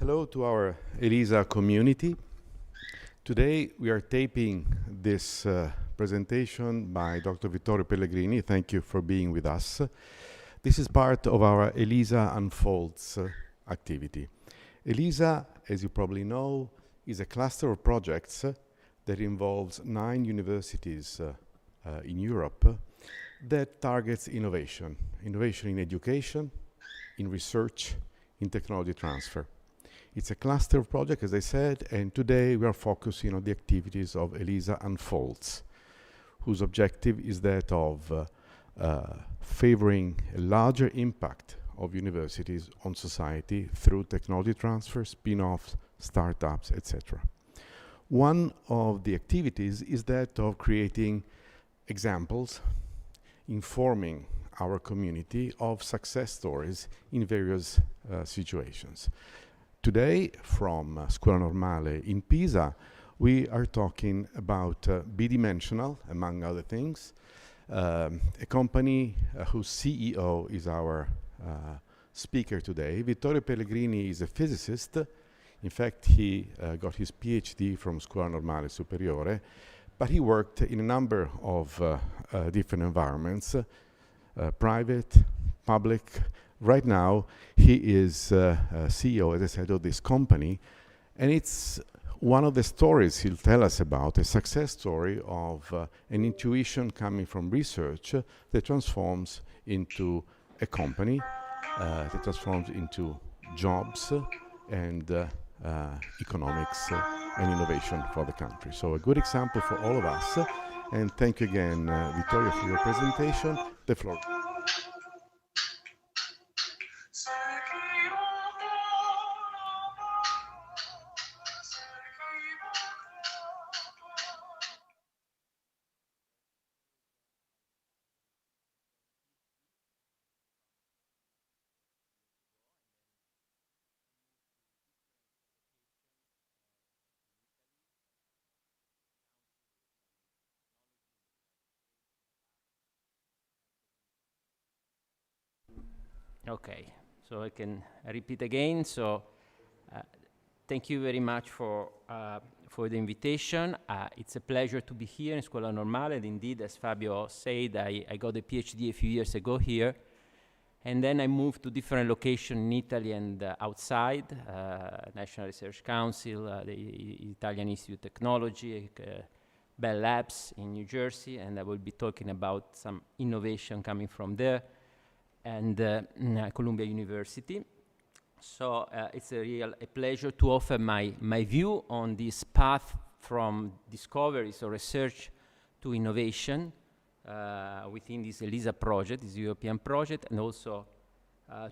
Hello to our ELISA community. Today we are taping this presentation by Dr. Vittorio Pellegrini. Thank you for being with us. This is part of our ELISA Unfolds activity. ELISA, as you probably know, is a cluster of projects that involves 9 universities in Europe that targets innovation in education, in research, in technology transfer. It's a cluster of projects, as I said, and today we are focusing on the activities of ELISA Unfolds, whose objective is that of favoring a larger impact of universities on society through technology transfer, spin-offs, startups, etc. One of the activities is that of creating examples, informing our community of success stories in various situations. Today, from Scuola Normale in Pisa, we are talking about BeDimensional, among other things, a company whose CEO is our speaker today. Vittorio Pellegrini is a physicist. In fact, he got his PhD from Scuola Normale Superiore, but he worked in a number of different environments, private, public. Right now, he is CEO, as I said, of this company, and it's one of the stories he'll tell us about, a success story of an intuition coming from research that transforms into a company, that transforms into jobs and economics and innovation for the country. So a good example for all of us. And thank you again, Vittorio, for your presentation. The floor. Okay, so I can repeat again. So thank you very much for the invitation. It's a pleasure to be here in Scuola Normale. And indeed, as Fabio said, I got a PhD a few years ago here. And then I moved to different locations in Italy and outside, National Research Council, the Italian Institute of Technology, Bell Labs in New Jersey, and I will be talking about some innovation coming from there, and Columbia University. So it's a pleasure to offer my view on this path from discoveries or research to innovation within this ELISA project, this European project, and also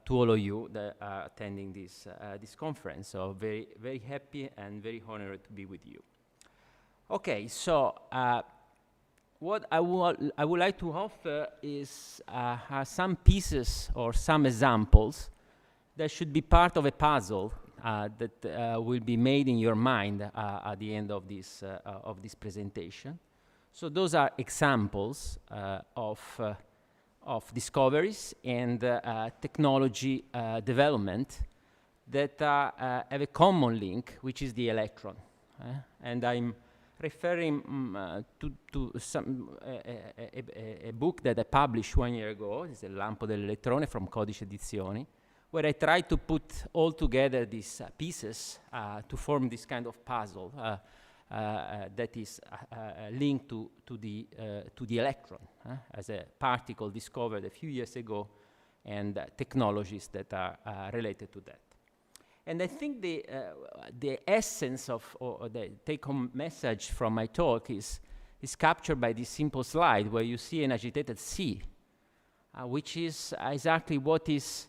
to all of you that are attending this conference. So very, very happy and very honored to be with you. Okay, so what I would like to offer is some pieces or some examples that should be part of a puzzle that will be made in your mind at the end of this presentation. So those are examples of discoveries and technology development that have a common link, which is the electron. And I'm referring to a book that I published 1 year ago. It's Il lampo dell'elettrone from Codice Edizioni, where I tried to put all together these pieces to form this kind of puzzle that is linked to the electron as a particle discovered a few years ago, and technologies that are related to that. And I think the essence of, or the take-home message from my talk is captured by this simple slide where you see an agitated sea, which is exactly what is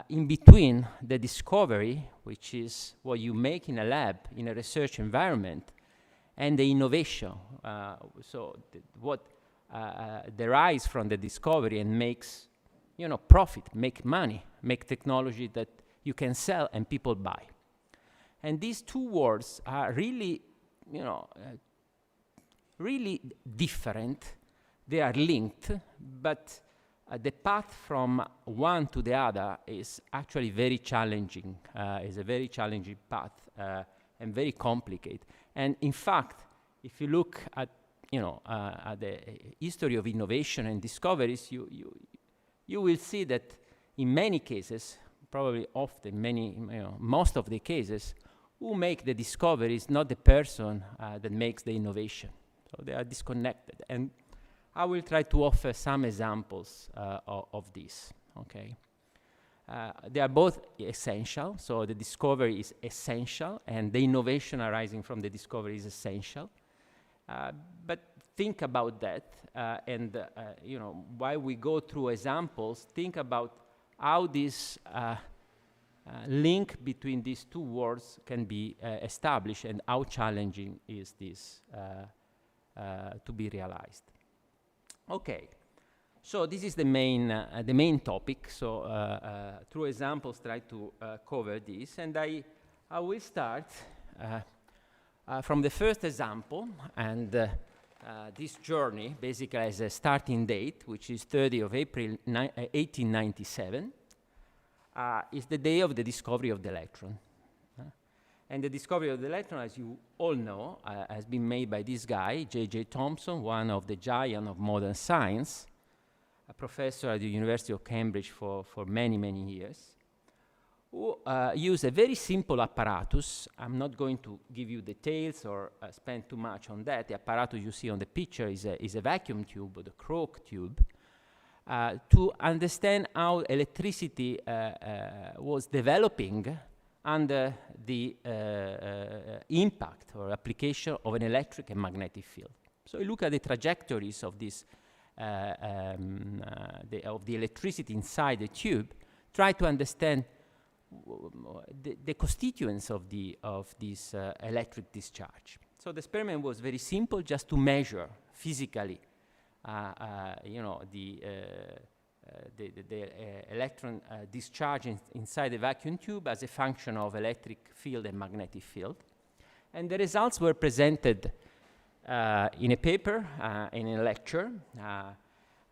in between the discovery, which is what you make in a lab, in a research environment, and the innovation. What derives from the discovery and makes, profit, make money, make technology that you can sell and people buy. And these two words are really, really different. They are linked, but the path from one to the other is actually very challenging. Is a very challenging path and very complicated. And in fact, if you look at at the history of innovation and discoveries, you will see that in many cases, probably often, most of the cases, who make the discovery is not the person that makes the innovation. So they are disconnected. And I will try to offer some examples of this, okay? They are both essential, so the discovery is essential, and the innovation arising from the discovery is essential. But think about that, and while we go through examples, think about how this link between these two words can be established, and how challenging is this to be realized. Okay, so this is the main topic. So through examples, try to cover this, and I will start from the first example, and this journey basically has a starting date, which is 30 of April 1897, is the day of the discovery of the electron. And the discovery of the electron, as you all know, has been made by this guy, J.J. Thomson, one of the giants of modern science, a professor at the University of Cambridge for many, many years, who used a very simple apparatus. I'm not going to give you details or spend too much on that. The apparatus you see on the picture is a vacuum tube, or the Crook tube, to understand how electricity was developing under the impact or application of an electric and magnetic field. So you look at the trajectories of this, of the electricity inside the tube, try to understand the constituents of this electric discharge. So the experiment was very simple, just to measure physically, the electron discharge inside the vacuum tube as a function of electric field and magnetic field. And the results were presented in a paper, in a lecture,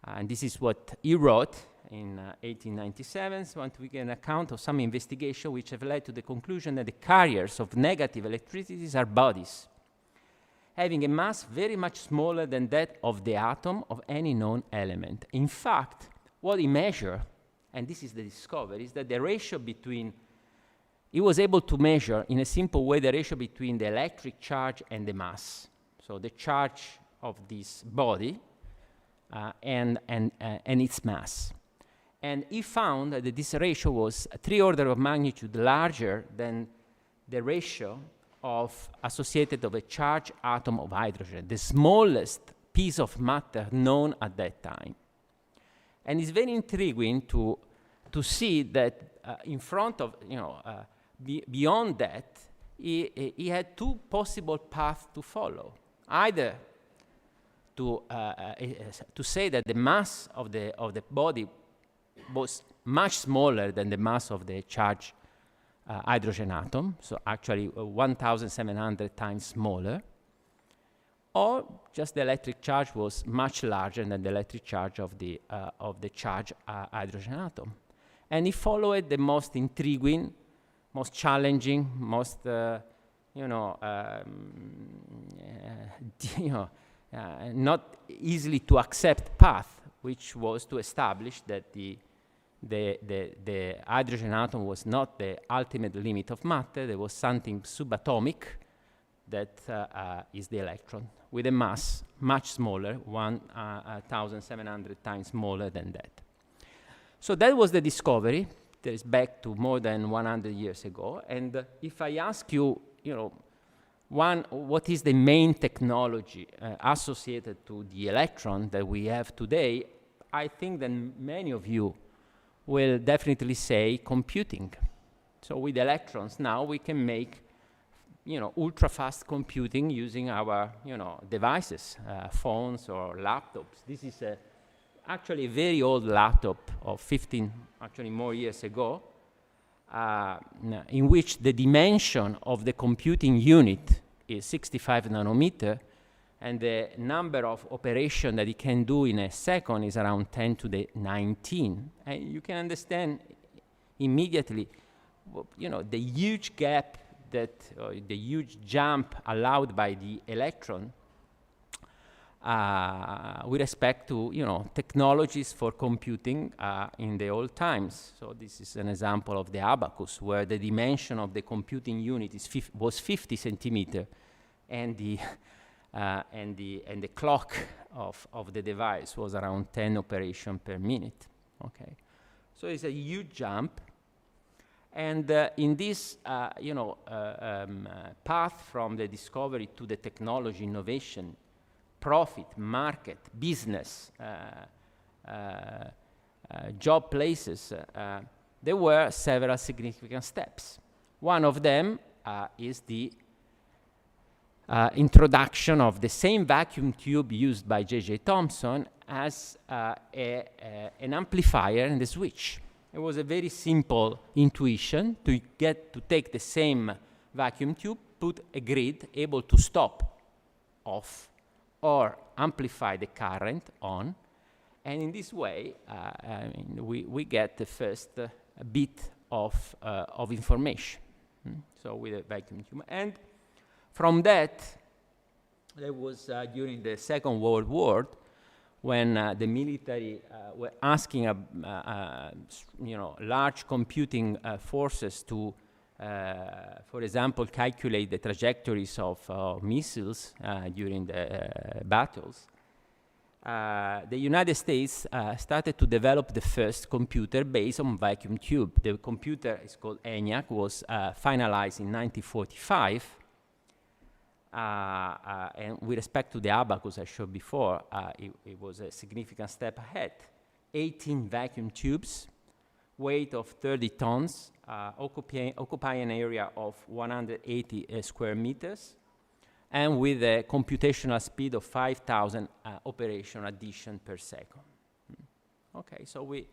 and this is what he wrote in 1897. So we get an account of some investigation which have led to the conclusion that the carriers of negative electricities are bodies having a mass very much smaller than that of the atom of any known element. In fact, what he measured, and this is the discovery, is that the ratio between, he was able to measure in a simple way the ratio between the electric charge and the mass. So the charge of this body and its mass. And he found that this ratio was 3 orders of magnitude larger than the ratio associated of a charged atom of hydrogen, the smallest piece of matter known at that time. And it's very intriguing to see that in front of, beyond that, he had two possible paths to follow. Either to say that the mass of the body was much smaller than the mass of the charged hydrogen atom, so actually 1,700 times smaller, or just the electric charge was much larger than the electric charge of the charged hydrogen atom. And he followed the most intriguing, most challenging, most not easily to accept path, which was to establish that the hydrogen atom was not the ultimate limit of matter. There was something subatomic that is the electron, with a mass much smaller, 1,700 times smaller than that. So that was the discovery. That is back to more than 100 years ago. And if I ask you, what is the main technology associated to the electron that we have today, I think that many of you will definitely say computing. So with electrons now we can make, ultra-fast computing using our, devices, phones or laptops. This is actually a very old laptop of 15, actually more years ago, in which the dimension of the computing unit is 65 nanometer, and the number of operations that it can do in a second is around 10 to the 19. And you can understand immediately, you know, the huge gap that, the huge jump allowed by the electron with respect to, you know, technologies for computing in the old times. So this is an example of the abacus, where the dimension of the computing unit is was 50 centimeter, and the clock of the device was around 10 operations per minute. Okay, so it's a huge jump, and in this path from the discovery to the technology innovation, profit, market, business, job places, there were several significant steps. One of them is the introduction of the same vacuum tube used by J.J. Thomson as an amplifier and a switch. It was a very simple intuition to take the same vacuum tube, put a grid able to stop, off, or amplify the current on, and in this way, we get the first bit of information. So with a vacuum tube, and from that, there was during the Second World War, when the military were asking, large computing forces to, for example, calculate the trajectories of missiles during the battles. The United States started to develop the first computer based on vacuum tube. The computer is called ENIAC, was finalized in 1945. And with respect to the abacus I showed before, it was a significant step ahead. 18 vacuum tubes, weight of 30 tons, occupy an area of 180 square meters, and with a computational speed of 5,000 operation addition per second. Okay, so we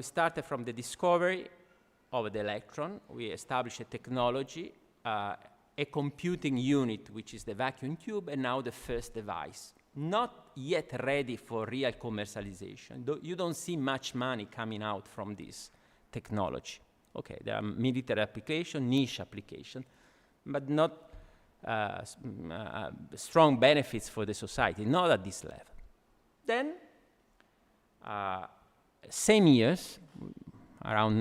started from the discovery of the electron. We established a technology, a computing unit, which is the vacuum tube, and now the first device. Not yet ready for real commercialization. You don't see much money coming out from this technology. Okay, there are military application, niche application, but not strong benefits for the society, not at this level. Then, same years, around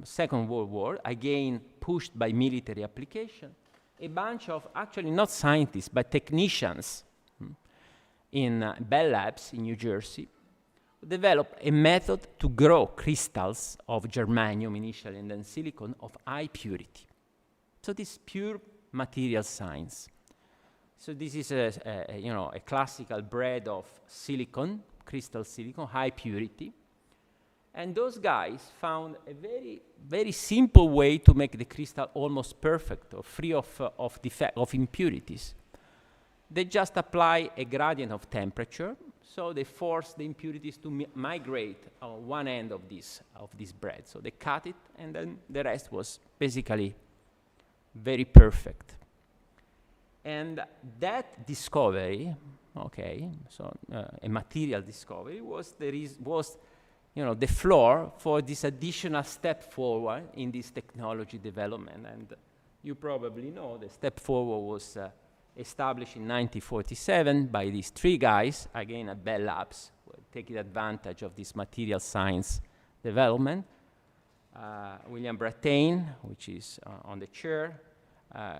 Second World War, again pushed by military application, a bunch of actually not scientists, but technicians in Bell Labs in New Jersey developed a method to grow crystals of germanium initially and then silicon of high purity. So this is pure material science. So this is a classical bread of silicon, crystal silicon, high purity. And those guys found a very, very simple way to make the crystal almost perfect or free of impurities. They just apply a gradient of temperature, so they force the impurities to migrate on one end of this bread. So they cut it, and then the rest was basically very perfect. And that discovery, okay, so a material discovery was the floor for this additional step forward in this technology development. And you probably know the step forward was established in 1947 by these three guys, again at Bell Labs, taking advantage of this material science development. William Brattain, which is on the chair,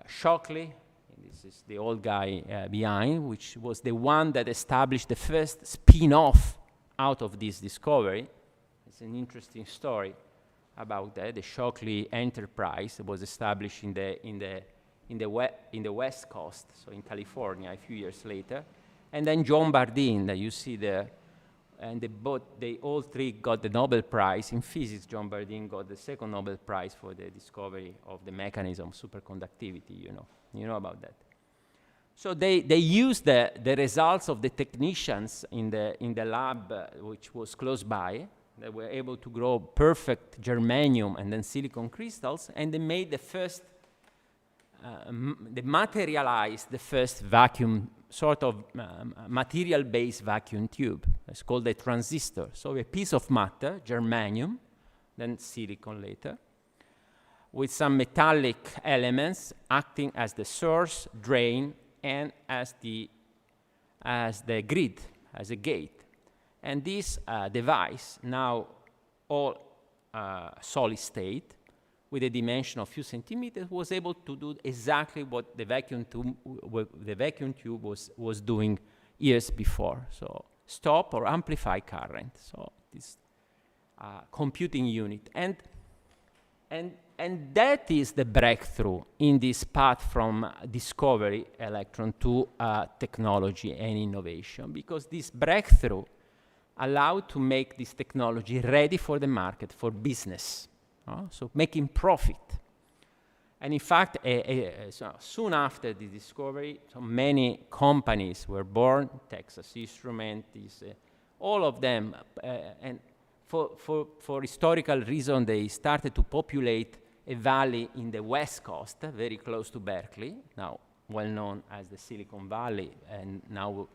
Shockley, and this is the old guy behind, which was the one that established the first spin-off out of this discovery. It's an interesting story about that. The Shockley enterprise was established in the West Coast, so in California, a few years later. And then John Bardeen, that you see there, and they all three got the Nobel Prize in physics. John Bardeen got the second Nobel Prize for the discovery of the mechanism of superconductivity. You know about that. So they used the results of the technicians in the lab, which was close by. They were able to grow perfect germanium and then silicon crystals, and they made the first they materialized the first vacuum, sort of material-based vacuum tube. It's called a transistor. So a piece of matter, germanium, then silicon later, with some metallic elements acting as the source, drain, and as the grid, as a gate. And this device, now all solid state, with a dimension of few centimeters, was able to do exactly what the vacuum tube was doing years before. So stop or amplify current. So this computing unit. And that is the breakthrough in this path from discovery electron to technology and innovation, because this breakthrough allowed to make this technology ready for the market, for business, so making profit. And in fact, so soon after the discovery, so many companies were born, Texas Instruments, all of them, and for historical reason, they started to populate a valley in the West Coast, very close to Berkeley, now well known as the Silicon Valley, and now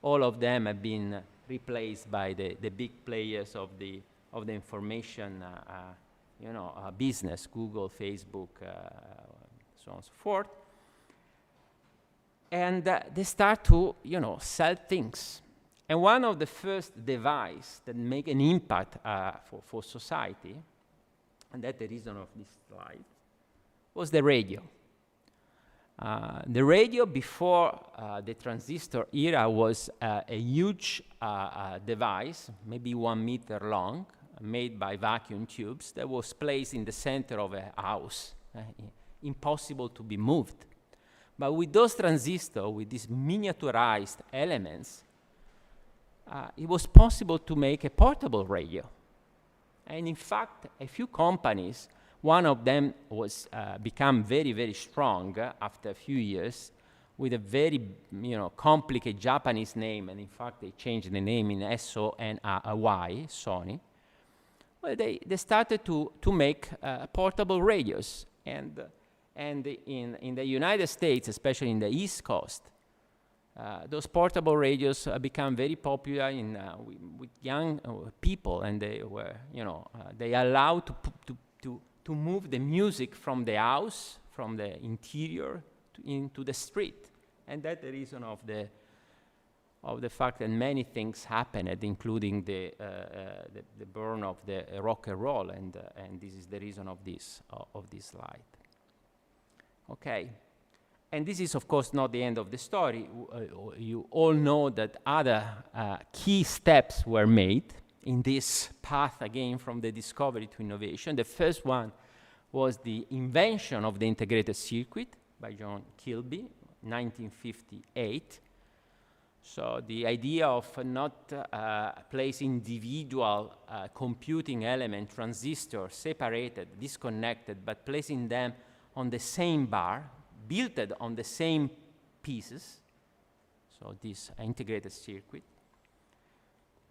all of them have been replaced by the big players of the information business, Google, Facebook, so on and so forth. And they start to sell things. And one of the first devices that make an impact for society, and that's the reason of this slide, was the radio. The radio before the transistor era was a huge device, maybe 1 meter long, made by vacuum tubes, that was placed in the center of a house, impossible to be moved. But with those transistors, with these miniaturized elements, it was possible to make a portable radio. And in fact, a few companies, one of them was become very, very strong after a few years with a very complicated Japanese name, and in fact they changed the name in SONY, Sony. Well, they started to make portable radios, and in the United States, especially in the East Coast, those portable radios become very popular with young people, and they were they allowed to move the music from the house, from the interior into the street. And that's the reason of the fact that many things happened, including the burn of the rock and roll, and this is the reason of this slide. Okay, and this is of course not the end of the story. You all know that other key steps were made in this path, again, from the discovery to innovation. The first one was the invention of the integrated circuit by John Kilby, 1958. So the idea of not placing individual computing element, transistors, separated, disconnected, but placing them on the same bar, built on the same pieces, so this integrated circuit.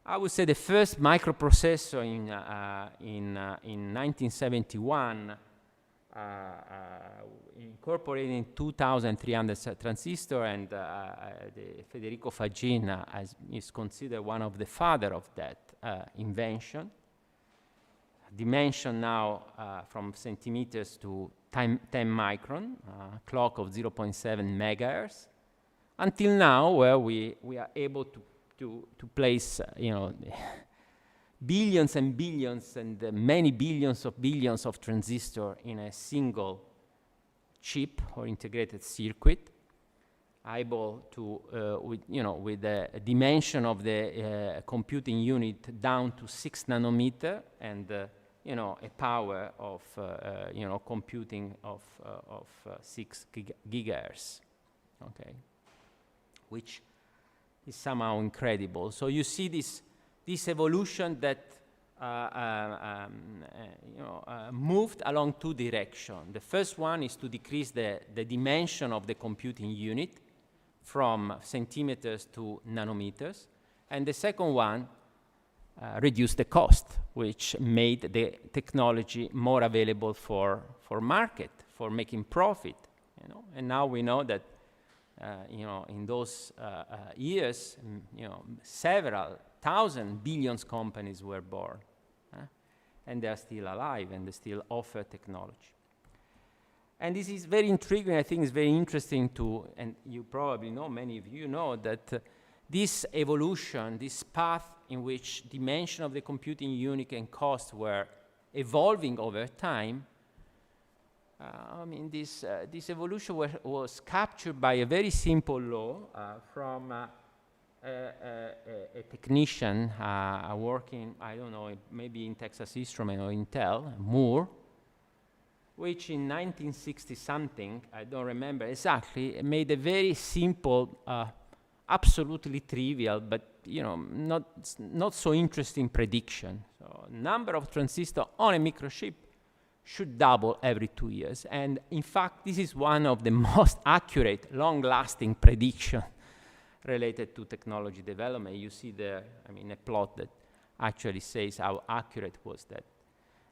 I would say the first microprocessor in 1971 incorporating 2,300 transistor, and Federico Fagin is considered one of the father of that invention. Dimension now from centimeters to 10 micron, clock of 0.7 megahertz, until now, where we are able to place billions and billions and many billions of transistors in a single chip or integrated circuit, able to with the dimension of the computing unit down to 6 nanometer, and a power of computing of 6 gigahertz, okay, which is somehow incredible. So you see this evolution that moved along two directions. The first one is to decrease the dimension of the computing unit from centimeters to nanometers, and the second one reduced the cost, which made the technology more available for market, for making profit, you know. And now we know that, you know, in those years, you know, several thousand billions companies were born, and they are still alive and they still offer technology. And this is very intriguing. I think it's very interesting to, and you probably know, many of you know, that this evolution, this path in which dimension of the computing unit and cost were evolving over time, I mean, this evolution was captured by a very simple law from a technician working, I don't know, maybe in Texas Instruments or Intel, Moore, which in 1960-something, I don't remember exactly, made a very simple, absolutely trivial, but you know, not so interesting prediction. So, number of transistors on a microchip should double every 2 years. And in fact, this is one of the most accurate, long-lasting prediction related to technology development. You see there, I mean, a plot that actually says how accurate was that.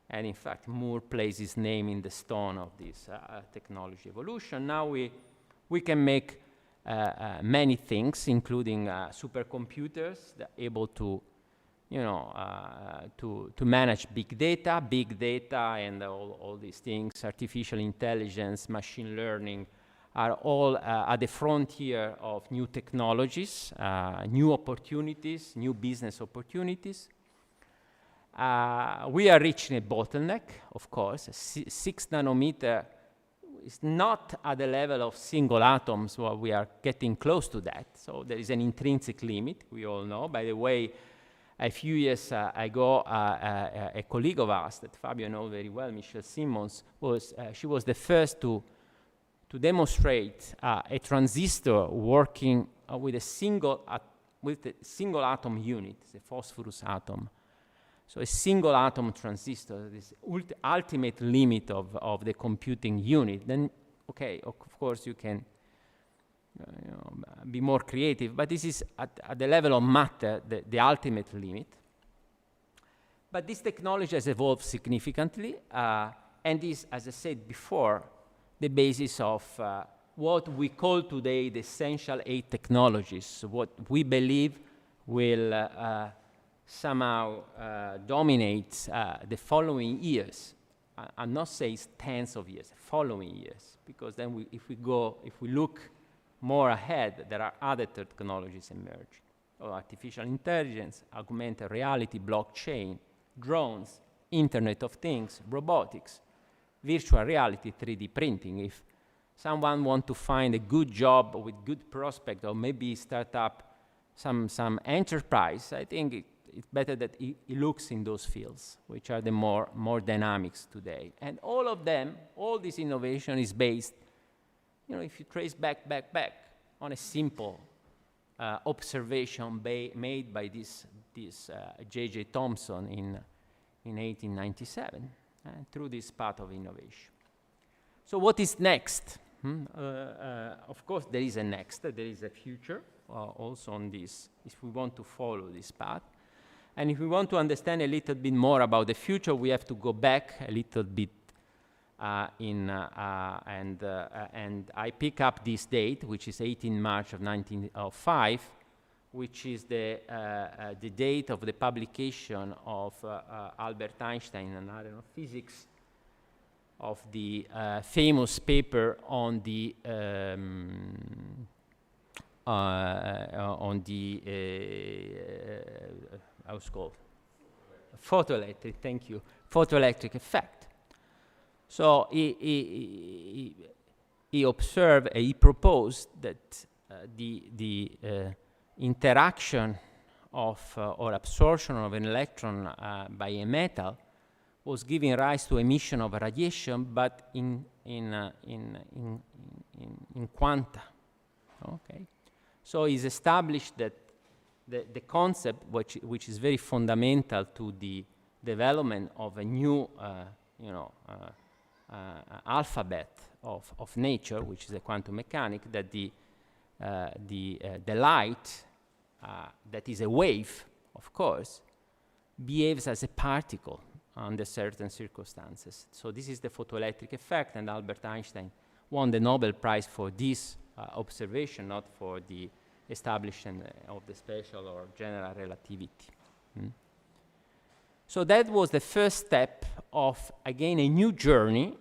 And in fact, Moore placed his name in the stone of this technology evolution. Now we can make many things, including supercomputers that are able to, you know, to manage big data, and all these things, artificial intelligence, machine learning, are all at the frontier of new technologies, new opportunities, new business opportunities. We are reaching a bottleneck, of course. 6 nanometer is not at the level of single atoms, well, we are getting close to that. So there is an intrinsic limit, we all know. By the way, a few years ago, a colleague of ours that Fabio knows very well, Michelle Simmons, she was the first to demonstrate a transistor working with a single atom unit, the phosphorus atom. So a single atom transistor, this ultimate limit of the computing unit. Then, okay, of course you can you know, be more creative, but this is at the level of matter, the ultimate limit. But this technology has evolved significantly, and is, as I said before, the basis of what we call today the essential 8 technologies, what we believe will somehow dominates the following years. I'm not saying tens of years, following years, because then if we look more ahead, there are other technologies emerging. Artificial intelligence, augmented reality, blockchain, drones, Internet of Things, robotics, virtual reality, 3D printing. If someone wants to find a good job with good prospect, or maybe start up some enterprise, I think it's better that he looks in those fields, which are the more dynamics today. And all of them, all this innovation is based, you know, if you trace back on a simple observation made by this J.J. Thomson in 1897, through this path of innovation. So what is next? Of course, there is a next, there is a future also on this, if we want to follow this path. And if we want to understand a little bit more about the future, we have to go back a little bit and I pick up this date, which is 18 March of 1905, which is the date of the publication of Albert Einstein and Aaron of physics of the famous paper on the how's it called? Photoelectric, thank you. Photoelectric effect. So he observed, he proposed that the interaction of or absorption of an electron by a metal was giving rise to emission of radiation, but in quanta. Okay. So he's established that the concept, which is very fundamental to the development of a new, alphabet of nature, which is the quantum mechanics, that the light, that is a wave, of course, behaves as a particle under certain circumstances. So this is the photoelectric effect, and Albert Einstein won the Nobel Prize for this observation, not for the establishment of the special or general relativity. So that was the first step of, again, a new journey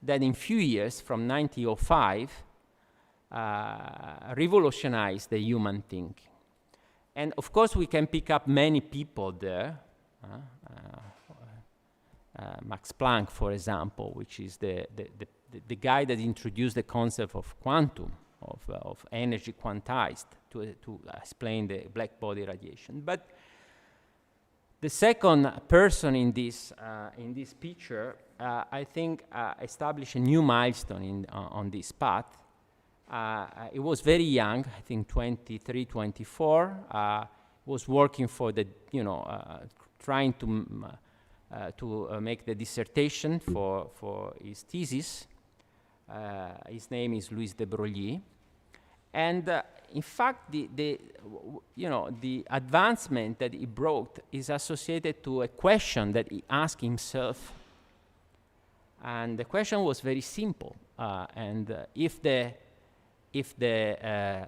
that in few years, from 1905, revolutionized the human thinking. And of course, we can pick up many people there. Max Planck, for example, which is the guy that introduced the concept of quantum, of energy quantized to explain the black body radiation. But the second person in this picture, I think, established a new milestone on this path. It was very young, I think 23, 24. Was working for the, trying to make the dissertation for his thesis. His name is Louis de Broglie. And in fact, the advancement that he brought is associated to a question that he asked himself. And the question was very simple. If the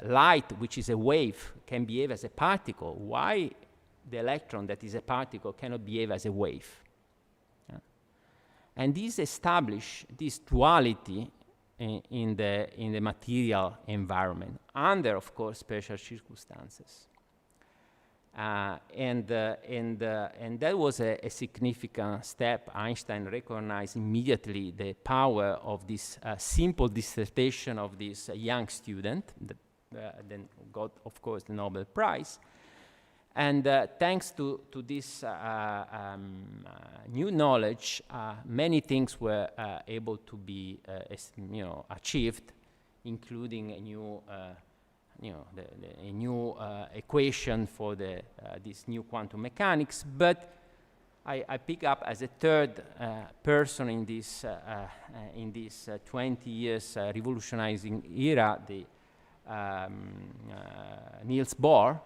light, which is a wave, can behave as a particle, why the electron, that is a particle, cannot behave as a wave? And this established this duality in the material environment under, of course, special circumstances. And that was a significant step. Einstein recognized immediately the power of this simple dissertation of this young student that then got, of course, the Nobel Prize. And thanks to this new knowledge, many things were able to be achieved, including a new a new equation for this new quantum mechanics. But I pick up as a third person in this 20 years revolutionizing era, the Niels Bohr,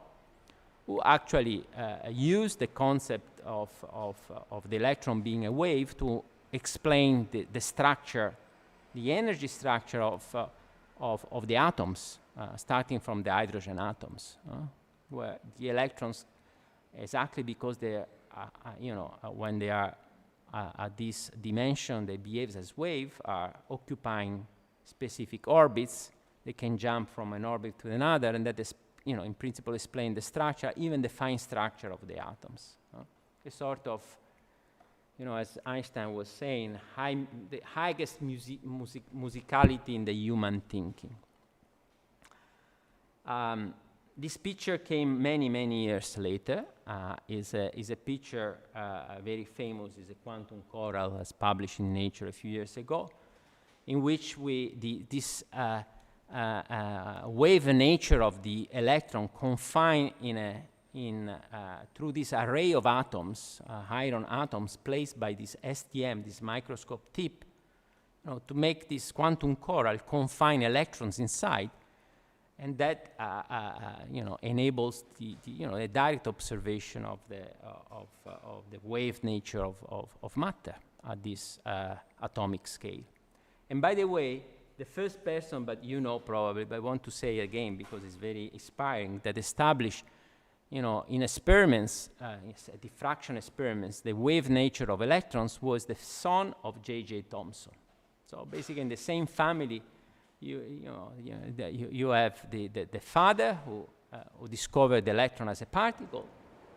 who actually used the concept of the electron being a wave to explain the structure, the energy structure of the atoms, starting from the hydrogen atoms, where the electrons, exactly because they when they are at this dimension, they behave as wave, are occupying specific orbits. They can jump from an orbit to another, and that is, in principle, explain the structure, even the fine structure of the atoms. A sort of, as Einstein was saying, the highest musicality in the human thinking. This picture came many, many years later. Is a picture very famous, is a quantum coral, as published in Nature a few years ago, in which this wave nature of the electron confined through this array of atoms, iron atoms placed by this STM, this microscope tip, to make this quantum coral confine electrons inside. And that enables the direct observation of the wave nature of matter at this atomic scale. And by the way, the first person, but probably, but I want to say again because it's very inspiring, that established, in experiments, diffraction experiments, the wave nature of electrons was the son of J.J. Thomson. So basically, in the same family, you have the father who discovered the electron as a particle,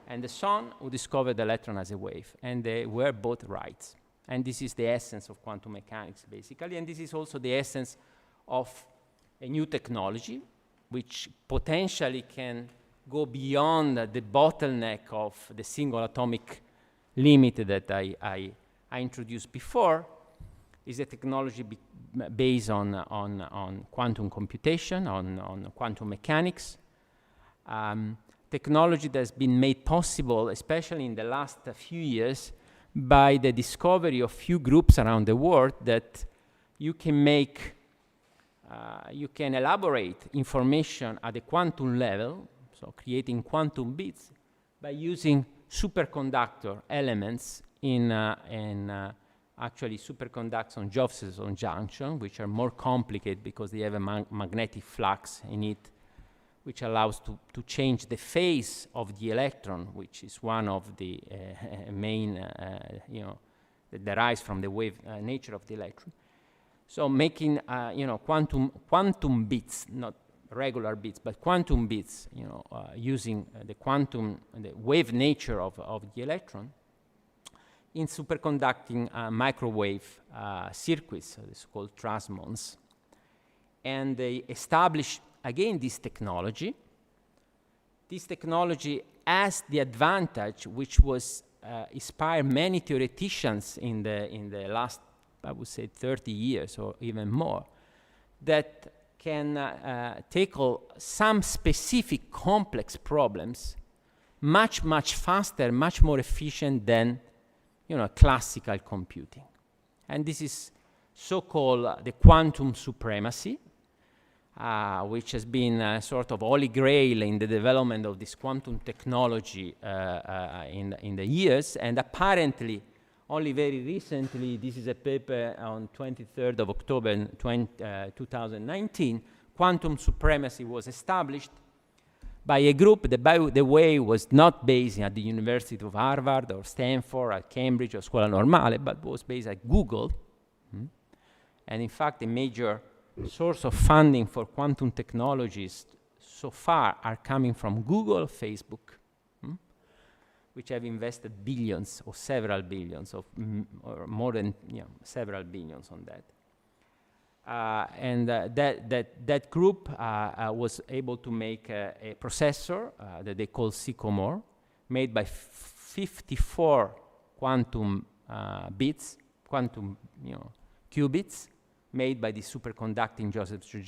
and the son who discovered the electron as a wave, and they were both right. And this is the essence of quantum mechanics, basically, and this is also the essence of a new technology, which potentially can go beyond the bottleneck of the single atomic limit that I introduced before. Is a technology based on quantum computation, on quantum mechanics. Technology that has been made possible, especially in the last few years, by the discovery of few groups around the world that you can elaborate information at the quantum level, so creating quantum bits, by using superconductor elements in actually superconducts on Josephson junction, which are more complicated because they have a magnetic flux in it, which allows to change the phase of the electron, which is one of the main, that derives from the wave nature of the electron. So making, quantum bits, not regular bits, but quantum bits, using the wave nature of the electron in superconducting microwave circuits, the so-called transmons. And they established, again, this technology. This technology has the advantage, which was inspired many theoreticians in the last, I would say, 30 years or even more, that can tackle some specific complex problems much, much faster, much more efficient than classical computing. And this is so-called the quantum supremacy, which has been sort of holy grail in the development of this quantum technology in the years. And apparently, only very recently, this is a paper on 23rd of October 2019, quantum supremacy was established by a group that, by the way, was not based at the University of Harvard or Stanford or Cambridge or Scuola Normale, but was based at Google. And in fact, a major source of funding for quantum technologies so far are coming from Google, Facebook, which have invested billions or several billions or more than several billions on that. And that group was able to make a processor that they call Sycamore, made by 54 quantum bits, quantum qubits, made by the superconducting Josephson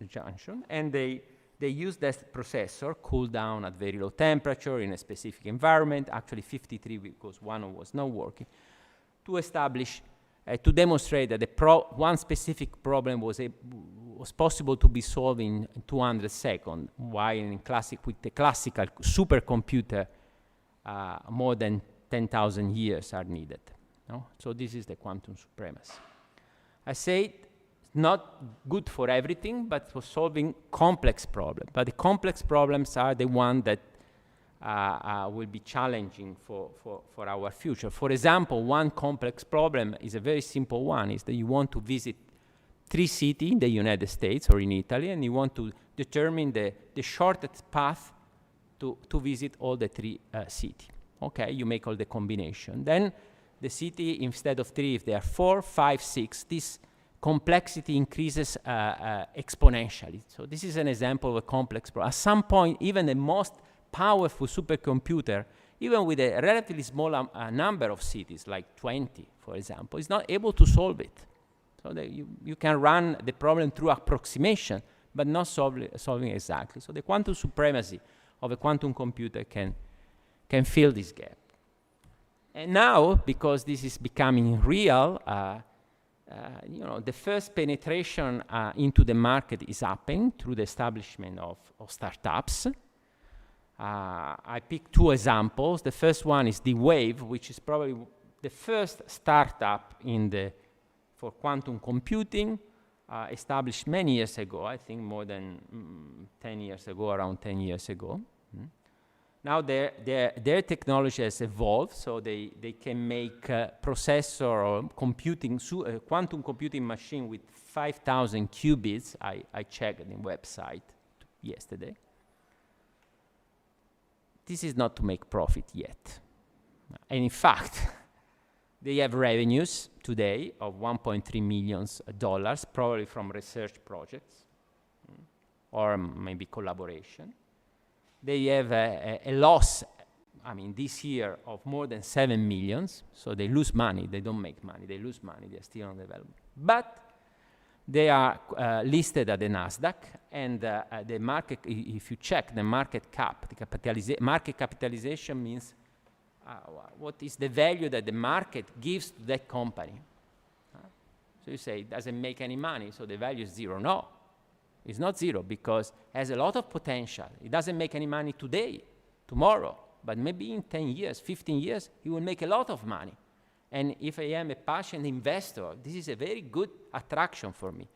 junction, and they used that processor, cooled down at very low temperature in a specific environment, actually 53 because one was not working, to establish, to demonstrate that one specific problem was possible to be solved in 200 seconds, while with the classical supercomputer, more than 10,000 years are needed. So this is the quantum supremacy. I say not good for everything, but for solving complex problems. But the complex problems are the ones that will be challenging for our future. For example, one complex problem is a very simple one, is that you want to visit 3 cities in the United States or in Italy, and you want to determine the shortest path to visit all the 3 cities. Okay, you make all the combination. Then the city, instead of 3, if there are 4, 5, 6, this complexity increases exponentially. So this is an example of a complex problem. At some point, even the most powerful supercomputer, even with a relatively small number of cities, like 20, for example, is not able to solve it. So that you can run the problem through approximation, but not solving exactly. So the quantum supremacy of a quantum computer can fill this gap. And now, because this is becoming real, the first penetration into the market is happening through the establishment of startups. I picked 2 examples. The first one is D-Wave, which is probably the first startup for quantum computing, established many years ago, I think more than 10 years ago, around 10 years ago. Now their technology has evolved, so they can make processor or quantum computing machine with 5,000 qubits. I checked the website yesterday. This is not to make profit yet. And in fact, they have revenues today of $1.3 million, probably from research projects or maybe collaboration. They have a loss, this year of more than 7 million. So they lose money. They don't make money. They lose money. They're still on development. But they are listed at the NASDAQ, and the market, if you check the market cap, market capitalization means what is the value that the market gives to that company. So you say, it doesn't make any money, so the value is 0. No, it's not 0, because it has a lot of potential. It doesn't make any money today, tomorrow, but maybe in 10 years, 15 years, it will make a lot of money. And if I am a patient investor, this is a very good attraction for me.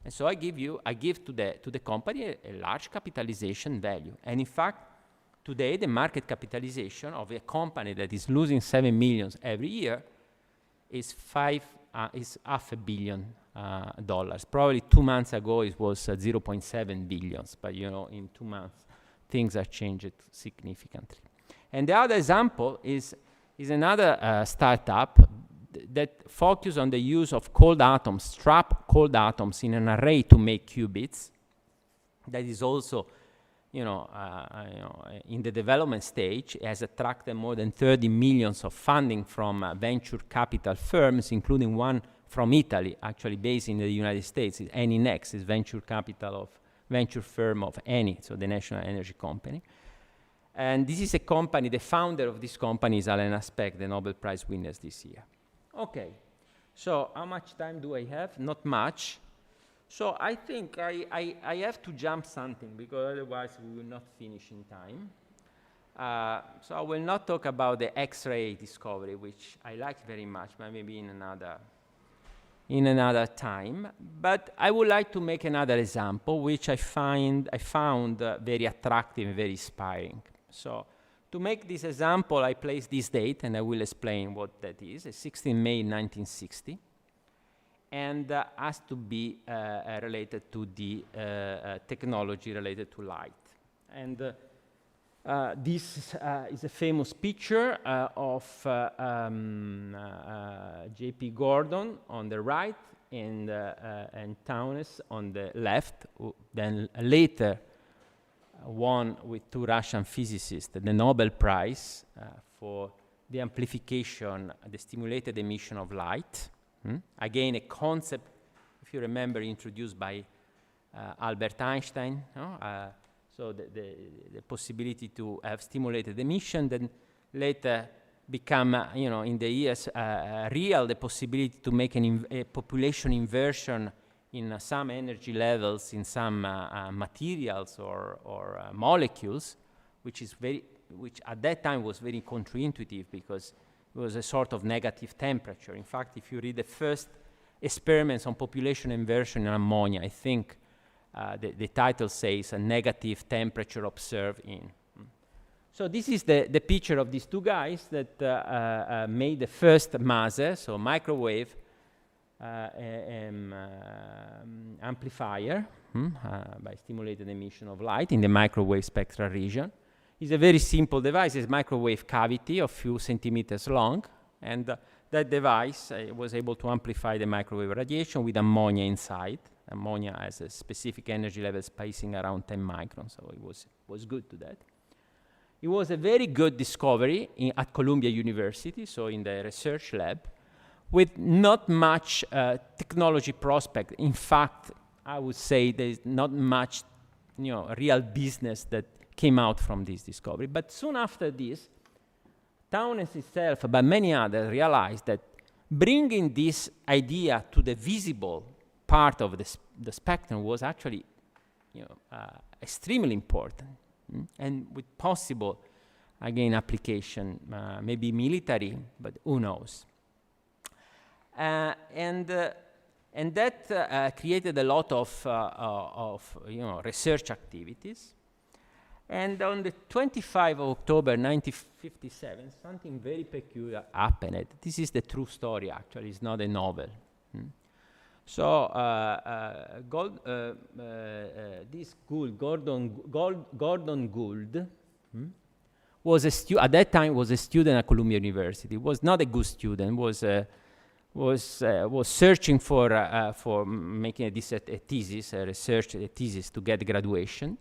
And so I give to the company a large capitalization value. And in fact, today the market capitalization of a company that is losing $7 million every year is $500 million. Probably 2 months ago it was 0.7 billion, but in 2 months things have changed significantly. And the other example is another startup that focuses on the use of cold atoms, trap cold atoms in an array to make qubits. That is also, in the development stage. It has attracted more than 30 million of funding from venture capital firms, including one from Italy, actually based in the United States. It's ENI is venture firm of ENI, so the national energy company. And this is a company, the founder of this company is Alena Speck, the Nobel Prize winner this year. Okay, so how much time do I have? Not much. So I think I have to jump something, because otherwise we will not finish in time. So I will not talk about the X-ray discovery, which I like very much, but maybe in another time. But I would like to make another example, which I found very attractive and very inspiring. So to make this example, I place this date, and I will explain what that is. It's 16 May 1960. And has to be related to the technology related to light. And this is a famous picture of J.P. Gordon on the right and Townes on the left, who then later won with 2 Russian physicists the Nobel Prize for the amplification, the stimulated emission of light. Again, a concept, if you remember, introduced by Albert Einstein. So the possibility to have stimulated emission, then later become, in the years real, the possibility to make a population inversion in some energy levels in some materials or molecules, which at that time was very counterintuitive, because it was a sort of negative temperature. In fact, if you read the first experiments on population inversion in ammonia, I think the title says a negative temperature observed in. So this is the picture of these 2 guys that made the first maser, so microwave amplifier by stimulated emission of light in the microwave spectral region. It's a very simple device. It's a microwave cavity of few centimeters long, and that device was able to amplify the microwave radiation with ammonia inside. Ammonia has a specific energy level spacing around 10 microns, so it was good to that. It was a very good discovery at Columbia University, so in the research lab, with not much technology prospect. In fact, I would say there's not much, real business that came out from this discovery. But soon after this, Townes himself, but many others, realized that bringing this idea to the visible part of the spectrum was actually, extremely important, and with possible, again, application, maybe military, but who knows? And that created a lot of research activities. And on the 25th of October 1957, something very peculiar happened. This is the true story, actually. It's not a novel. So this Gordon Gould was at that time was a student at Columbia University. Was not a good student. Was searching for making a thesis, a research thesis to get graduation.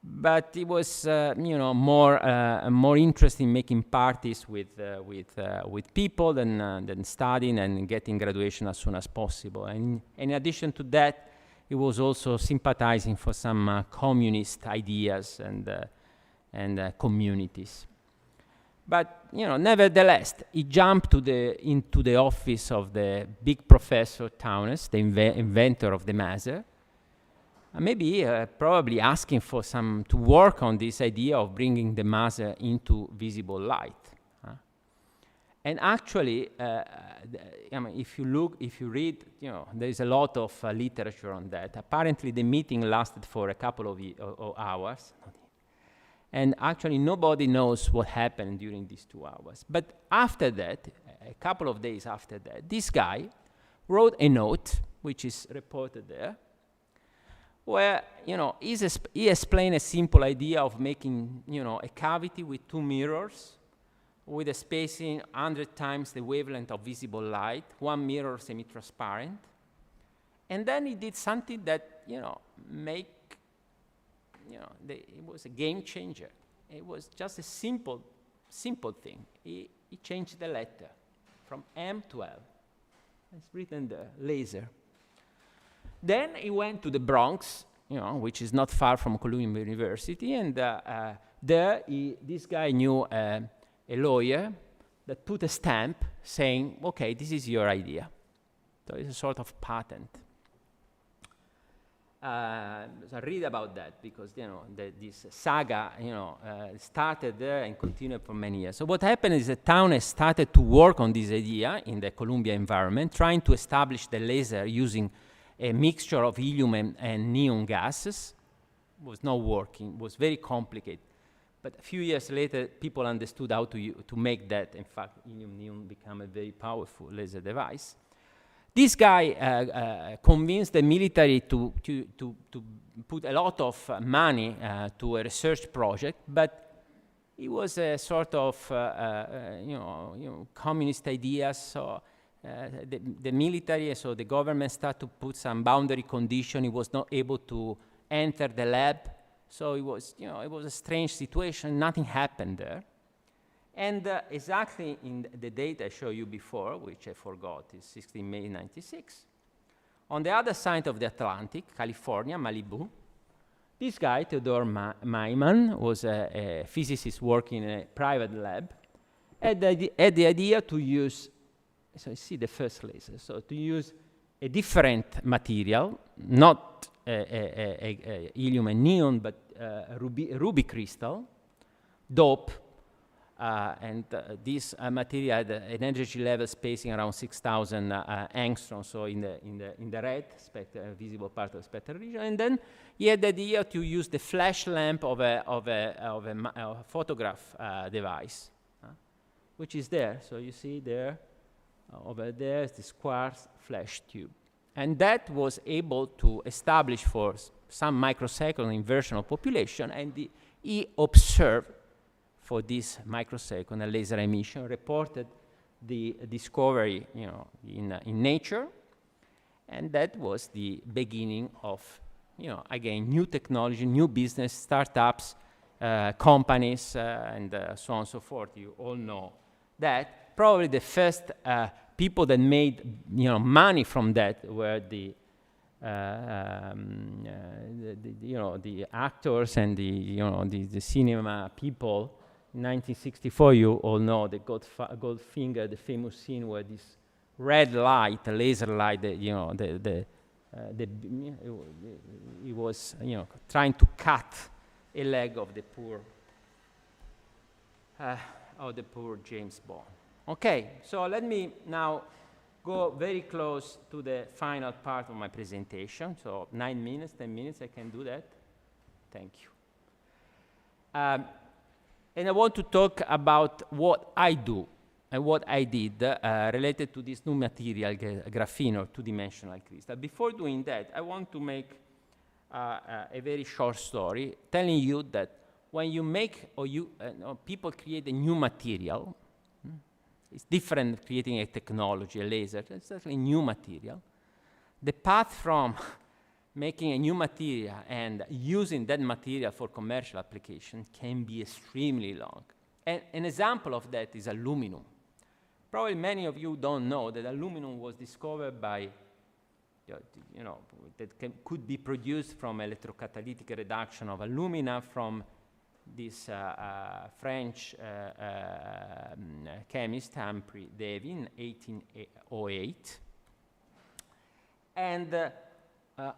But it was, more interested in making parties with people than studying and getting graduation as soon as possible. And in addition to that, he was also sympathizing for some communist ideas and communities. But nevertheless, he jumped into the office of the big professor Townes, the inventor of the maser. Maybe probably asking for to work on this idea of bringing the maser into visible light. And actually, I mean, if you read, there is a lot of literature on that. Apparently, the meeting lasted for a couple of hours. And actually, nobody knows what happened during these 2 hours. But after that, a couple of days after that, this guy wrote a note, which is reported there, where, he explained a simple idea of making, a cavity with 2 mirrors with a spacing 100 times the wavelength of visible light, 1 mirror semi-transparent. And then he did something that, it was a game changer. It was just a simple thing. He changed the letter from M to L. It's written there, laser. Then he went to the Bronx, which is not far from Columbia University, and there this guy knew a lawyer that put a stamp saying, okay, this is your idea. So it's a sort of patent. So I read about that because, this saga, started there and continued for many years. So what happened is the town has started to work on this idea in the Columbia environment, trying to establish the laser using a mixture of helium and neon gases. It was not working. It was very complicated. But a few years later, people understood how to make that. In fact, helium-neon became a very powerful laser device. This guy convinced the military to put a lot of money to a research project, but it was a sort of communist idea. So the military, so the government started to put some boundary condition. He was not able to enter the lab, so it was a strange situation. Nothing happened there. And exactly in the date I showed you before, which I forgot, is 16 May 96, on the other side of the Atlantic, California, Malibu, this guy, Theodore Maiman, was a physicist working in a private lab, had the idea to use, so you see the first laser, so to use a different material, not helium and neon, but ruby crystal, dope. This material had an energy level spacing around 6,000 angstroms, so in the red visible part of the spectral region. And then he had the idea to use the flash lamp of a photograph device, which is there. So you see there, over there is this quartz flash tube. And that was able to establish for some microsecond inversion of population, and he observed for this microsecond a laser emission, reported the discovery, in Nature, and that was the beginning of, again, new technology, new business, startups, companies, and so on and so forth. You all know that. Probably the first people that made, money from that were the actors and the cinema people. In 1964, you all know the Goldfinger, the famous scene where this red light, a laser light, he was, trying to cut a leg of the poor James Bond. Okay, so let me now go very close to the final part of my presentation. So 9 minutes, 10 minutes, I can do that. Thank you. And I want to talk about what I do and what I did related to this new material, graphene or two-dimensional crystal. Before doing that, I want to make a very short story telling you that when you make or people create a new material, it's different creating a technology, a laser, it's actually new material. The path from making a new material and using that material for commercial application can be extremely long. And an example of that is aluminum. Probably many of you don't know that aluminum was discovered by, could be produced from electrocatalytic reduction of alumina from this French chemist, Humphrey Davy, in 1808. And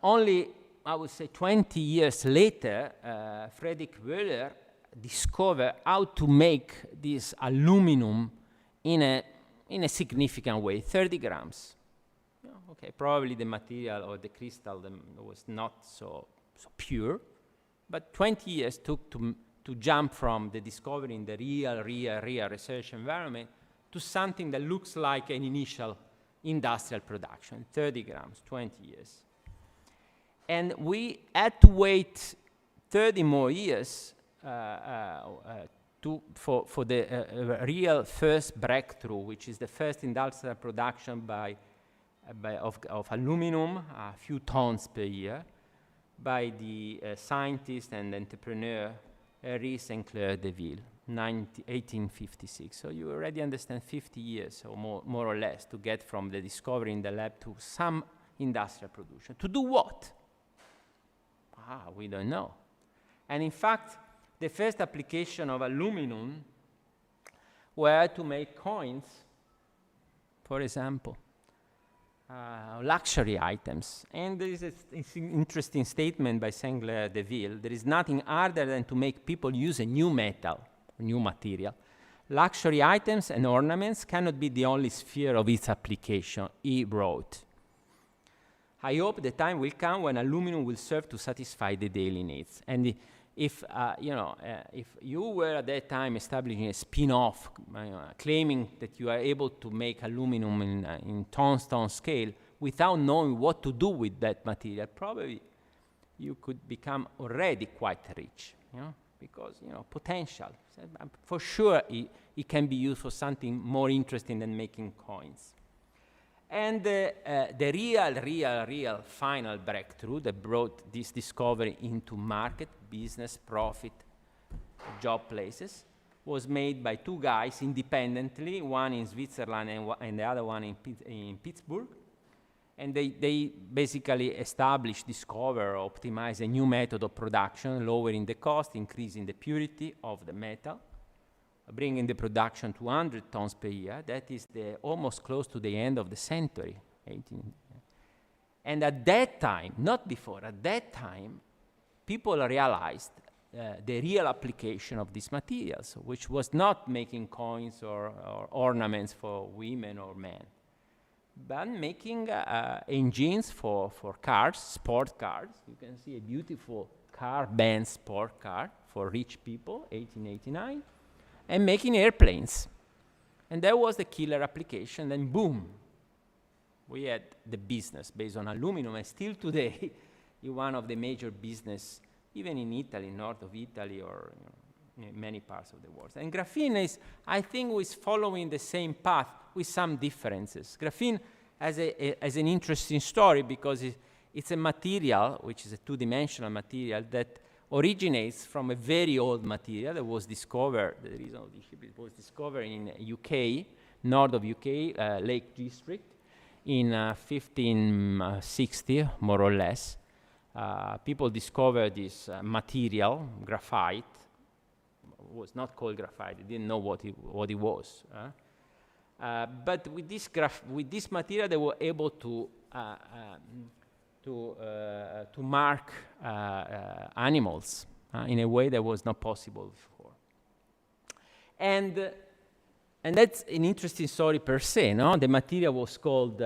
only, I would say, 20 years later, Friedrich Wöhler discovered how to make this aluminum in a in a significant way, 30 grams. Okay, probably the material or the crystal was not so pure, but 20 years took to jump from the discovery in the real research environment to something that looks like an initial industrial production, 30 grams, 20 years. And we had to wait 30 more years for the real first breakthrough, which is the first industrial production of aluminum, a few tons per year, by the scientist and entrepreneur Henri St. Clair Deville, 1856. So you already understand 50 years or more or less to get from the discovery in the lab to some industrial production. To do what? We don't know. And in fact, the first application of aluminum were to make coins, for example, luxury items. And there is an interesting statement by St. Clair Deville. There is nothing harder than to make people use a new metal, new material. Luxury items and ornaments cannot be the only sphere of its application, he wrote. I hope the time will come when aluminum will serve to satisfy the daily needs. And if you were at that time establishing a spin-off, claiming that you are able to make aluminum in tons scale without knowing what to do with that material, probably you could become already quite rich, because potential. For sure, it can be used for something more interesting than making coins. And the real final breakthrough that brought this discovery into market, business, profit, job places, was made by two guys independently, one in Switzerland and the other one in Pittsburgh. And they basically established, discover, optimize a new method of production, lowering the cost, increasing the purity of the metal, bringing the production to 100 tons per year. That is almost close to the end of the century. And at that time, not before, at that time, people realized the real application of these materials, which was not making coins or ornaments for women or men, but making engines for cars, sport cars. You can see a beautiful Benz sport car for rich people, 1889. And making airplanes. And that was the killer application, and boom, we had the business based on aluminum, and still today, in one of the major business, even in Italy, north of Italy, or in many parts of the world. And graphene I think, is following the same path with some differences. Graphene has an interesting story because it's a material, which is a two-dimensional material, that originates from a very old material that was discovered, the reason of the ship, it was discovered in UK, north of UK, Lake District, in 1560, more or less. People discovered this material, graphite. It was not called graphite, they didn't know what it was. But with this material, they were able to mark animals in a way that was not possible before. And that's an interesting story per se, no? The material was called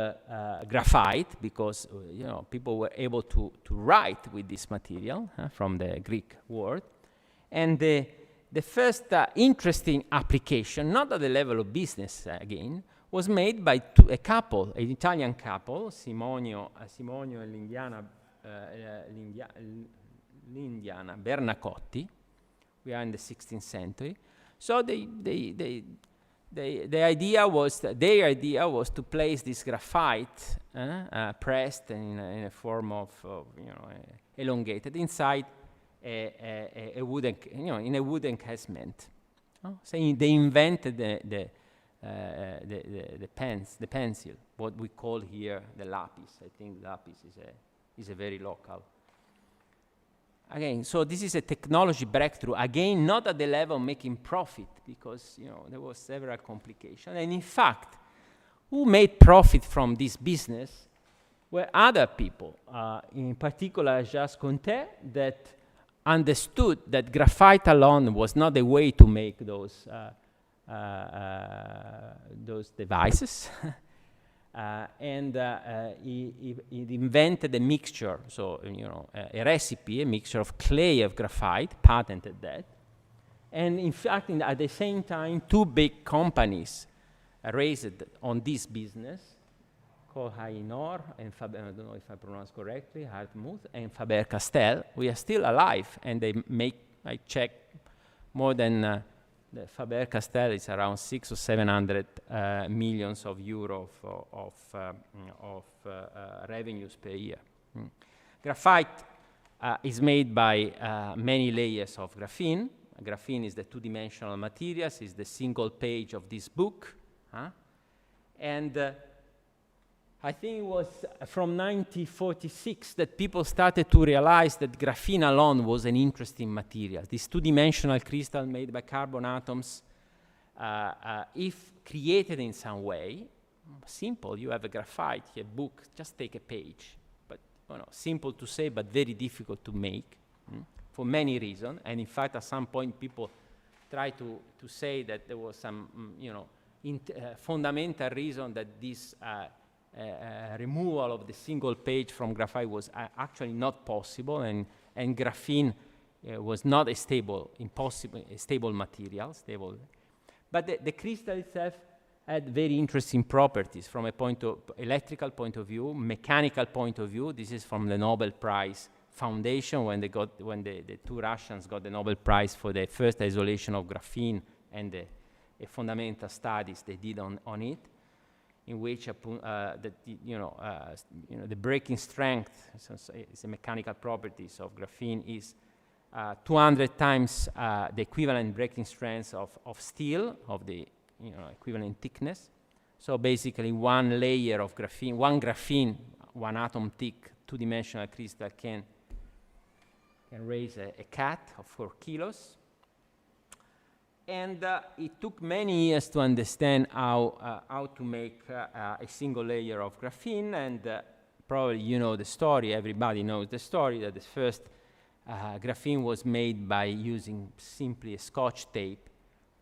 graphite because people were able to write with this material from the Greek word. And the first interesting application, not at the level of business again, was made by an Italian couple, Simonio and Lindiana Bernacotti. We are in the 16th century. So their idea was to place this graphite pressed in a form of elongated inside a wooden, in a wooden casement. So they invented the pencil, what we call here the lapis. I think lapis is a very local. Again, so this is a technology breakthrough. Again, not at the level of making profit, because there was several complications. And in fact, who made profit from this business were other people, in particular Jacques Conté, that understood that graphite alone was not the way to make those those devices. He invented a mixture, so a recipe, a mixture of clay of graphite, patented that. And in fact, at the same time, two big companies raised on this business, called Hainor and I don't know if I pronounce correctly, Hartmut and Faber-Castell. We are still alive, and they make, I checked, more than the Faber-Castell is around 600 or 700 millions of euro of revenues per year. Graphite is made by many layers of graphene. Graphene is the two-dimensional materials, is the single page of this book. And I think it was from 1946 that people started to realize that graphene alone was an interesting material. This two-dimensional crystal made by carbon atoms, if created in some way, simple, you have a graphite, a book, just take a page. But simple to say, but very difficult to make for many reasons. And in fact, at some point, people try to say that there was some fundamental reason that this removal of the single page from graphite was actually not possible, and graphene was not a stable material. But the crystal itself had very interesting properties from a electrical point of view, mechanical point of view. This is from the Nobel Prize Foundation, when the two Russians got the Nobel Prize for the first isolation of graphene and the fundamental studies they did on it, in which the breaking strength, so the mechanical properties of graphene is 200 times the equivalent breaking strength of steel, of the equivalent thickness. So basically, one layer of graphene, one atom thick, two-dimensional crystal can raise a cat of 4 kilos. And it took many years to understand how to make a single layer of graphene. And probably you know the story, everybody knows the story, that the first graphene was made by using simply a Scotch tape,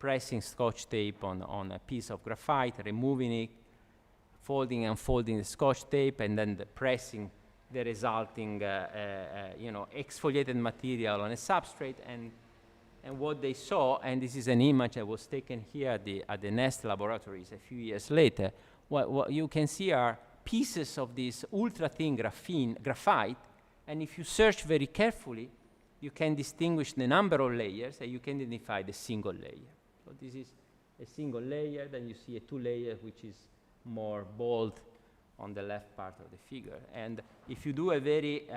pressing Scotch tape on a piece of graphite, removing it, folding and unfolding the Scotch tape, and then pressing the resulting exfoliated material on a substrate. And what they saw, and this is an image that was taken here at the Nest laboratories a few years later, what you can see are pieces of this ultra-thin graphite, and if you search very carefully, you can distinguish the number of layers, and you can identify the single layer. So this is a single layer, then you see a two layer, which is more bold on the left part of the figure. And if you do a very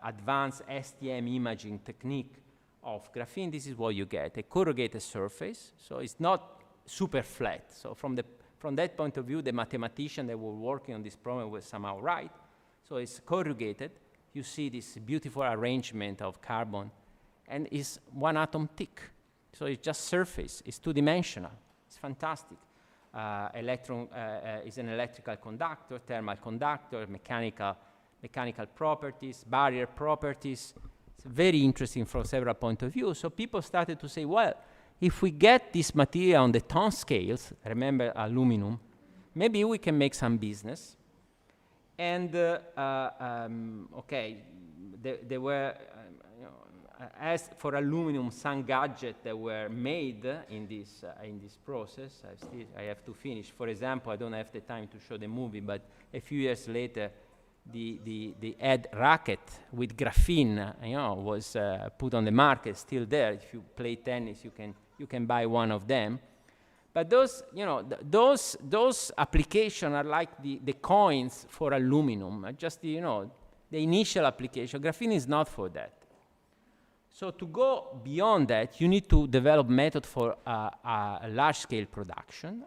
advanced STM imaging technique of graphene, this is what you get, a corrugated surface. So it's not super flat. So from that point of view, the mathematicians that were working on this problem were somehow right. So it's corrugated. You see this beautiful arrangement of carbon, and it's one atom thick. So it's just surface. It's two-dimensional. It's fantastic. Electron is an electrical conductor, thermal conductor, mechanical properties, barrier properties. It's very interesting from several points of view. So people started to say, well, if we get this material on the ton scales, remember aluminum, maybe we can make some business. And okay, there were, as for aluminum, some gadgets that were made in this process. I have to finish. For example, I don't have the time to show the movie, but a few years later, the head racket with graphene, was put on the market, still there. If you play tennis, you can buy one of them. But those applications are like the coins for aluminum. Just the initial application. Graphene is not for that. So to go beyond that, you need to develop method for a large-scale production.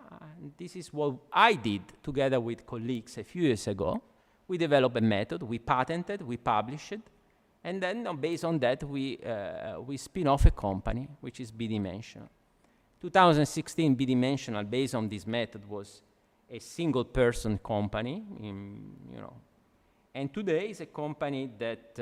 This is what I did together with colleagues a few years ago. We developed a method, we patented, we published it, and then based on that, we spin off a company, which is BeDimensional. 2016, BeDimensional, based on this method, was a single-person company, and today is a company that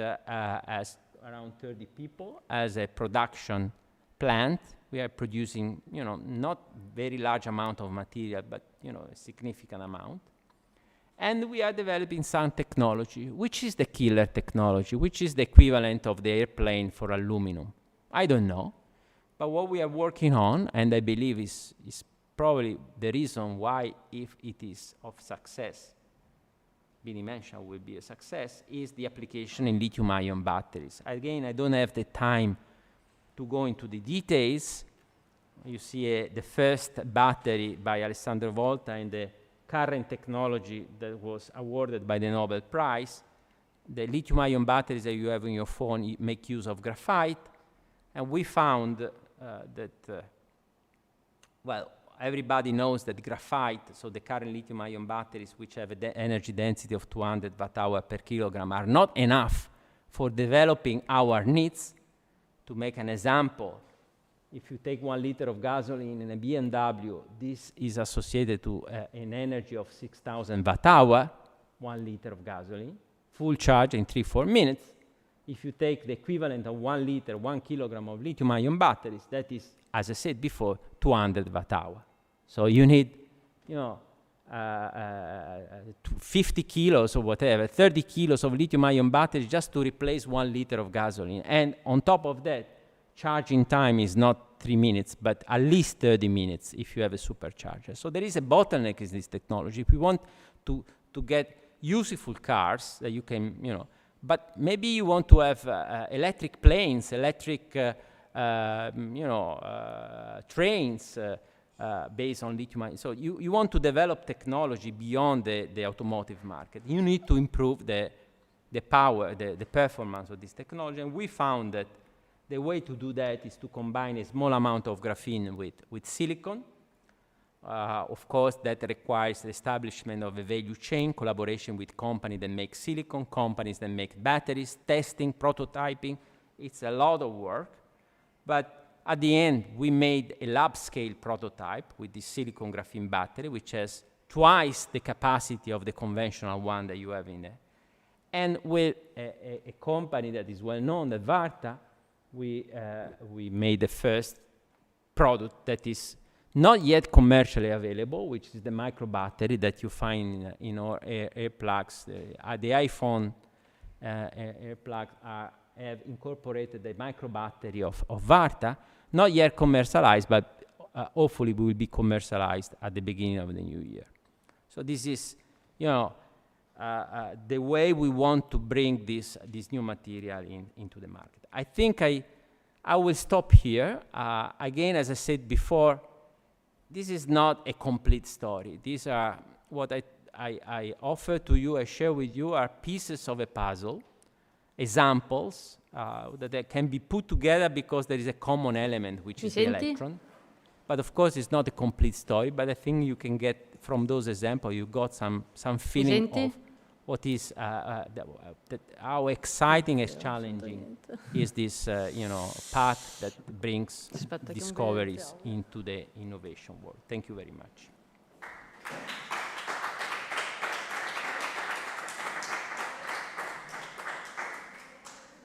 has around 30 people, has a production plant We are producing, not very large amount of material, but, a significant amount. And we are developing some technology, which is the killer technology, which is the equivalent of the airplane for aluminum. I don't know. But what we are working on, and I believe is probably the reason why, if it is of success, BeDimensional will be a success, is the application in lithium-ion batteries. Again, I don't have the time to go into the details. You see the first battery by Alessandro Volta and the current technology that was awarded by the Nobel Prize. The lithium-ion batteries that you have in your phone make use of graphite. And we found that, well, everybody knows that graphite, so the current lithium-ion batteries, which have an energy density of 200 watt-hour per kilogram, are not enough for developing our needs. To make an example, if you take 1 liter of gasoline in a BMW, this is associated to an energy of 6,000 watt-hour, 1 liter of gasoline, full charge in 3-4 minutes. If you take the equivalent of 1 liter, 1 kilogram of lithium-ion batteries, that is, as I said before, 200 watt-hour. So you need, 50 kilos or whatever, 30 kilos of lithium-ion batteries just to replace 1 liter of gasoline. And on top of that, charging time is not 3 minutes, but at least 30 minutes if you have a supercharger. So there is a bottleneck in this technology. If we want to get useful cars that you can, but maybe you want to have electric planes, electric, trains based on lithium-ion. So you want to develop technology beyond the automotive market. You need to improve the power, the performance of this technology. And we found that the way to do that is to combine a small amount of graphene with silicon. Of course, that requires the establishment of a value chain, collaboration with companies that make silicon, companies that make batteries, testing, prototyping. It's a lot of work. But at the end, we made a lab-scale prototype with this silicon graphene battery, which has twice the capacity of the conventional one that you have in there. And with a company that is well-known, that Varta, we made the first product that is not yet commercially available, which is the micro battery that you find in our air plugs. The iPhone air plugs have incorporated the micro battery of Varta, not yet commercialized, but hopefully will be commercialized at the beginning of the new year. So this is, the way we want to bring this new material into the market. I think I will stop here. Again, as I said before, this is not a complete story. These are what I offer to you, I share with you, are pieces of a puzzle, examples that can be put together because there is a common element, which is the electron. But of course, it's not a complete story, but I think you can get from those examples, you got some feeling of what is, how exciting and challenging is this, path that brings discoveries into the innovation world. Thank you very much.